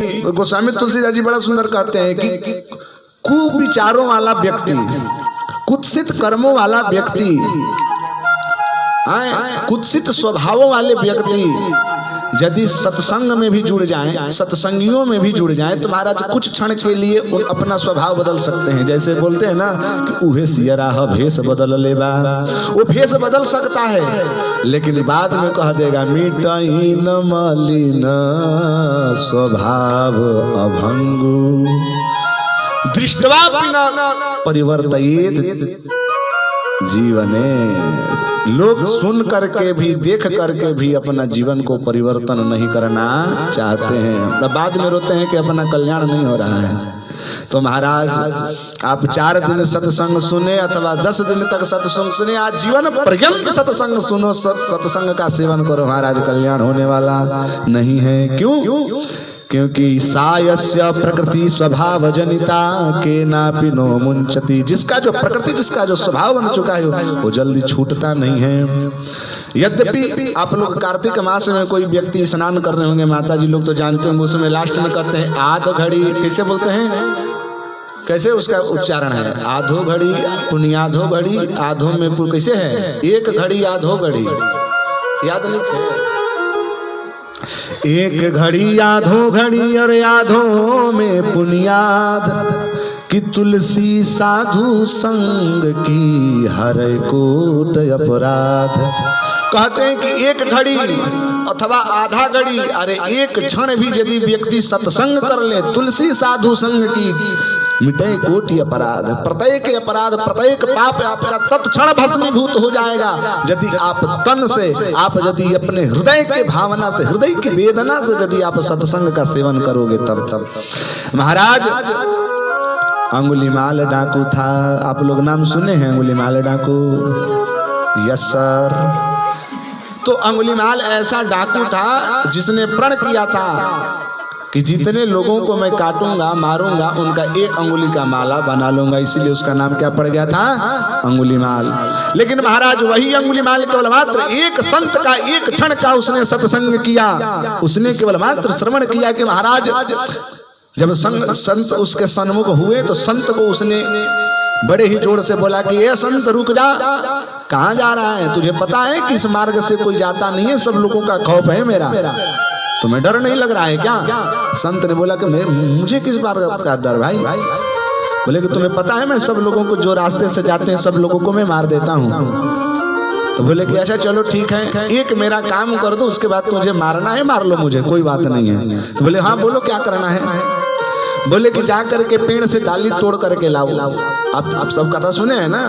गोस्वामी तुलसीदास जी बड़ा सुंदर कहते हैं कि कुविचारों वाला व्यक्ति, कुत्सित कर्मों वाला व्यक्ति, कुत्सित स्वभावों वाले व्यक्ति यदि सत्संग में भी जुड़ जाएं, सत्संगियों में भी जुड़ जाएं, तो महाराज कुछ क्षण के लिए अपना स्वभाव बदल सकते हैं। जैसे बोलते हैं ना कि उहे सियरा भेष बदल लेबा, वो भेष बदल सकता है लेकिन बाद में कह देगा मिटहीन मलिन स्वभाव अभंगु दृष्टवा बिना परिवर्तित जीवने। लोग सुन करके भी, देख करके भी अपना जीवन को परिवर्तन नहीं करना चाहते हैं, तब बाद में रोते हैं कि अपना कल्याण नहीं हो रहा है। तो महाराज आप 4 दिन सत्संग सुने अथवा 10 दिन तक सत्संग सुने, आज जीवन पर्यंत सत्संग सुनो, सत्संग का सेवन करो, महाराज कल्याण होने वाला नहीं है। क्यों? क्योंकि सायस्य प्रकृति स्वभाव जनिता के नापि नो मुंचति। जिसका जो प्रकृति, जिसका जो स्वभाव बन चुका है वो जल्दी छूटता नहीं है। यद्यपि आप लोग कार्तिक मास में कोई व्यक्ति स्नान कर रहे होंगे, माता जी लोग तो जानते होंगे, उसमें लास्ट में कहते हैं आध घड़ी, कैसे बोलते हैं, कैसे उसका उच्चारण है, आधो घड़ी पुण्याधो घड़ी, आधो में कैसे है, एक घड़ी आधो घड़ी, याद नहीं है, एक घड़ी आधो घड़ी और आधो में पुनियाद कि तुलसी साधु संग की हर कोट अपराध। कहते हैं कि एक घड़ी अथवा आधा घड़ी, अरे एक क्षण भी यदि व्यक्ति सत्संग कर ले, तुलसी साधु संग की मिटे कोटि अपराध, प्रत्येक अपराध, प्रत्येक पाप आपका तत्क्षण भस्मीभूत हो जाएगा यदि आप तन से, आप यदि अपने हृदय के भावना से, हृदय की वेदना से यदि आप सत्संग का सेवन करोगे तब। महाराज अंगुलीमाल डाकू था, आप लोग नाम सुने हैं अंगुलीमाल डाकू? Yes sir. तो अंगुलीमाल ऐसा डाकू था जिसने प्रण किया था कि जितने लोगों को मैं काटूंगा, मारूंगा, उनका एक अंगुली का माला बना लूंगा, इसीलिए उसका नाम क्या पड़ गया था? अंगुलीमाल। लेकिन महाराज वही अंगुलीमाल केवल मात्र एक संत का एक क्षण का उसने सत्संग किया, उसने केवल मात्र श्रवण किया कि महाराज जब संत उसके सन्मुख हुए तो संत को उसने बड़े ही जोर से बोला कि ये संत रुक जा, कहाँ जा रहा है? तुझे पता है कि इस मार्ग से कोई जाता नहीं है, सब लोगों का खौफ है मेरा, तुम्हें डर नहीं लग रहा है क्या? संत ने बोला कि मुझे किस बात का डर भाई? बोले कि तुम्हें पता है मैं सब लोगों को जो रास्ते से जाते हैं सब लोगों को मैं मार देता हूँ। तो बोले कि अच्छा चलो ठीक है, एक मेरा काम कर दो, उसके बाद मुझे मारना है मार लो, मुझे कोई बात नहीं है। तो बोले हाँ बोलो क्या करना है? बोले कि जा करके पेड़ से डाली तोड़ करके लाओ। आप सब कथा सुने हैं ना?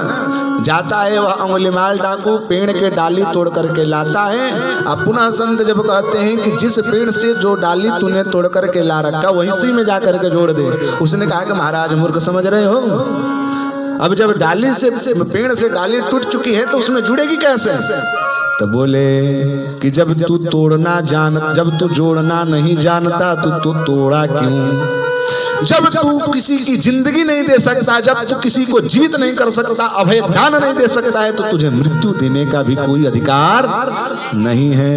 जाता है वह अंगुलीमाल डाकू, पेड़ के डाली तोड़ करके लाता है। अब पुनः संत जब कहते हैं कि जिस पेड़ से जो डाली तूने तोड़ करके ला रखा वहीं में जा करके जोड़ दे। उसने कहा कि महाराज मूर्ख समझ रहे हो, अब जब डाली से, पेड़ से डाली टूट चुकी है तो उसमें जुड़ेगी कैसे? तो बोले कि जब तू तोड़ना जब तू जोड़ना नहीं जानता तो तोड़ा क्यों? जब तू किसी की जिंदगी नहीं दे सकता, जब तू किसी को जीवित नहीं कर सकता, अभय ध्यान नहीं दे सकता है, तो तुझे मृत्यु देने का भी कोई अधिकार नहीं है।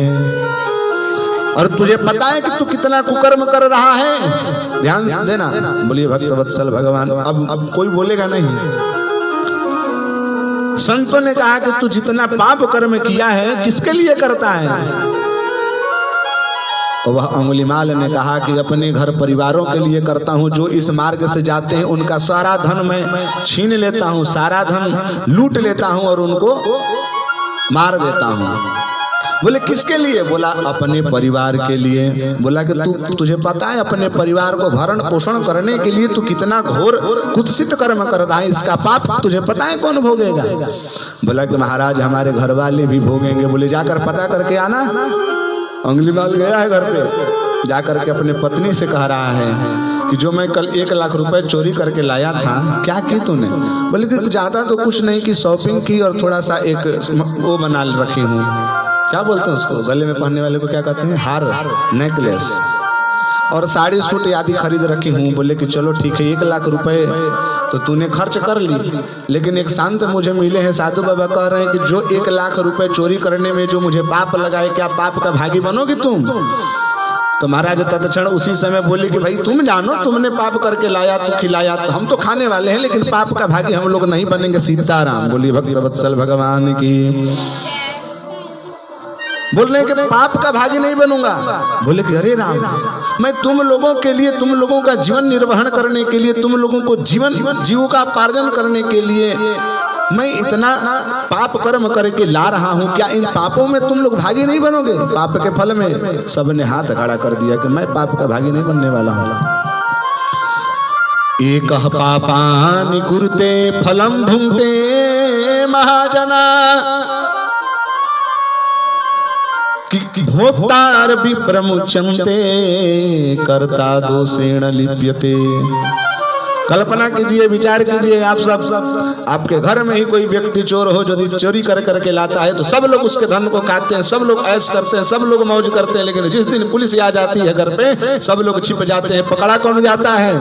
और तुझे पता है कि तू कितना कुकर्म कर रहा है? ध्यान से देना, बोलिए भक्तवत्सल भगवान। अब कोई बोलेगा नहीं। संतों ने कहा कि तू जितना पाप कर्म किया है किसके लिए करता है? तो वह अंगुलीमाल ने कहा कि अपने घर परिवारों के लिए करता हूँ, जो इस मार्ग से जाते हैं उनका सारा धन मैं छीन लेता हूँ, सारा धन लूट लेता हूँ और उनको मार देता हूँ। बोले किसके लिए? बोला अपने परिवार के लिए। बोला कि तुझे पता है अपने परिवार को भरण पोषण करने के लिए तू कितना घोर कुत्सित कर्म कर रहा है, इसका पाप तुझे पता है कौन भोगेगा? बोला कि महाराज हमारे घर वाले भी भोगेंगे। बोले जाकर पता करके आना। अंगुलीमाल गया है घर पे, जाकर के अपने पत्नी से कह रहा है कि जो मैं कल 1 लाख रुपए चोरी करके लाया था, क्या की तूने? बोले कि ज्यादा तो कुछ नहीं की, शॉपिंग की और थोड़ा सा एक वो बना रखी हूँ, क्या बोलते हैं उसको, गले में पहनने वाले को क्या कहते हैं, हार, नेकलेस, और साड़ी सूट आदि खरीद रखी हूँ। बोले कि चलो ठीक है, 1 लाख रुपए तो तूने खर्च कर ली, लेकिन एक संत मुझे मिले हैं, साधु बाबा कह रहे हैं कि जो 1 लाख रुपए चोरी करने में जो मुझे पाप लगाए, क्या पाप का भागी बनोगी तुम? तो महाराज तत्क्षण उसी समय बोले कि भाई तुम जानो, तुमने पाप करके लाया तो खिलाया, तो हम तो खाने वाले हैं लेकिन पाप का भागी हम लोग नहीं बनेंगे। सीताराम बोली भक्त वत्सल भगवान की। बोल रहे कि पाप का भागी नहीं बनूंगा। बोले कि अरे राम, मैं तुम लोगों के लिए, तुम लोगों का जीवन निर्वहन करने के लिए, तुम लोगों को जीविकोपार्जन करने के लिए मैं इतना पाप कर्म करके ला रहा हूं, क्या इन पापों में तुम लोग भागी नहीं बनोगे? पाप के फल में सबने हाथ खड़ा कर दिया कि मैं पाप का भागी नहीं बनने वाला हूं। एक पापानि कुरुते फलम भुंक्ते महाजना, भोक्तार विप्रमुच्यन्ते कर्ता दोषेण लिप्यते। कल्पना कीजिए, विचार कीजिए, आप सब आपके घर में ही कोई व्यक्ति चोर हो, यदि चोरी कर करके लाता है तो सब लोग उसके धन को काटते हैं, सब लोग ऐश करते हैं, सब लोग मौज करते हैं। लेकिन जिस दिन पुलिस आ जाती है घर पे, सब लोग छिप जाते हैं। पकड़ा कौन जाता है?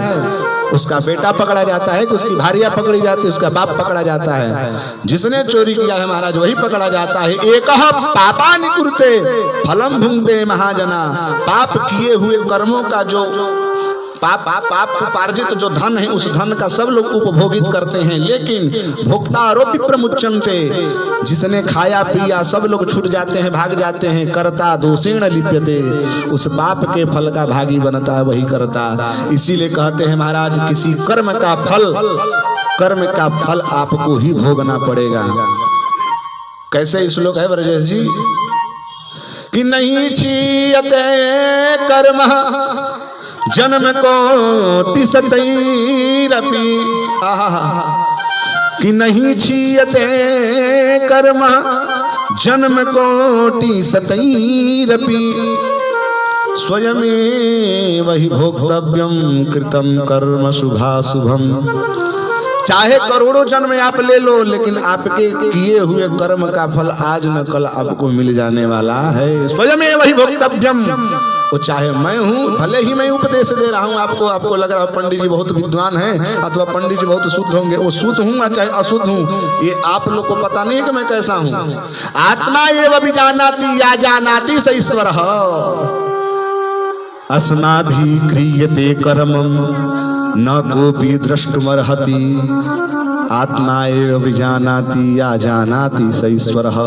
उसका बेटा पकड़ा जाता है, कि उसकी भारिया पकड़ी जाती है, उसका बाप पकड़ा जाता है। जिसने चोरी किया है महाराज वही पकड़ा जाता है। एक पापानि कुरुते फलम भुंक्ते महाजना, पाप किए हुए कर्मों का जो पाप उपार्जित जो धन है, उस धन का सब लोग उपभोगित करते हैं, लेकिन भोक्तारोपि प्रमुच्यन्ते, जिसने खाया पिया सब लोग छूट जाते हैं, भाग जाते हैं। कर्ता दोषेण लिप्यते, उस पाप के फल का भागी बनता है वही करता। इसीलिए कहते हैं महाराज, किसी कर्म का फल आपको ही भोगना पड़ेगा। कैसे श्लोक है ब्रजेश जी? कि नहीं क्षीयते कर्म जन्म कोटि सतैरपि, कि नहीं क्षीयते कर्म जन्म कोटि सतैरपि, स्वयमेव हि भोक्तव्यम कृतं कर्म शुभाशुभम। चाहे करोड़ों जन्म आप ले लो, लेकिन आपके किए हुए कर्म का फल आज न कल आपको मिल जाने वाला है। स्वयमेव हि भोक्तव्यम, वो चाहे मैं हूँ, भले ही मैं उपदेश दे रहा हूँ आपको लग रहा है पंडित जी बहुत विद्वान हैं अथवा पंडित जी बहुत शुद्ध होंगे, वो शुद्ध हूँ चाहे अशुद्ध हूँ, ये आप लोग को पता नहीं है कि मैं कैसा हूँ। आत्मा एव विजानाति या जानाति स ईश्वरः, अस्माभिः क्रियते कर्मं न कोऽपि द्रष्टुमर्हति, आत्मा एव विजानाति या जानाति स ईश्वरः।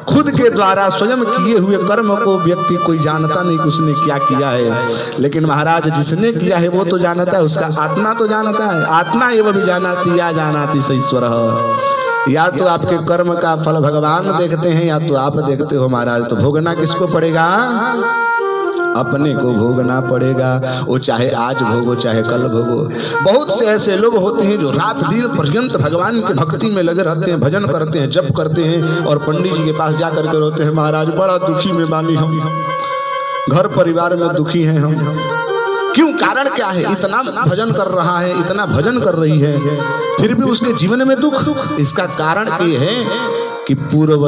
खुद के द्वारा स्वयं किए हुए कर्म को व्यक्ति कोई जानता नहीं कि उसने क्या किया है, लेकिन महाराज जिसने किया है वो तो जानता है, उसका आत्मा तो जानता है। आत्मा एव विजानाति या जानाति स ईश्वरः। या तो आपके कर्म का फल भगवान देखते हैं या तो आप देखते हो महाराज। तो भोगना किसको पड़ेगा? अपने को भोगना पड़ेगा। वो चाहे आज भोगो चाहे कल भोगो। बहुत से ऐसे लोग होते हैं जो रात दिन पर्यंत भगवान की भक्ति में लगे रहते हैं, भजन करते हैं, जप करते हैं, और पंडित जी के पास जा करके रोते हैं, महाराज बड़ा दुखी में बानी हम, घर परिवार में दुखी हैं हम। क्यों? कारण क्या है? इतना भजन कर रहा है, इतना भजन कर रही है, फिर भी उसके जीवन में दुख। इसका कारण ये है कि पूर्व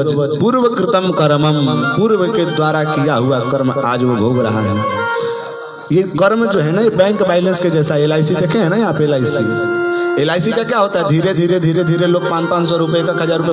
कृतम कर्मम, पूर्व के द्वारा किया हुआ कर्म आज वो भोग रहा है। ये कर्म जो है ना, ये बैंक बैलेंस के जैसा। LIC देखे हैं ना, यहाँ पे LIC का क्या होता है? धीरे धीरे लोग 500-500 रुपए का 1000 रुपए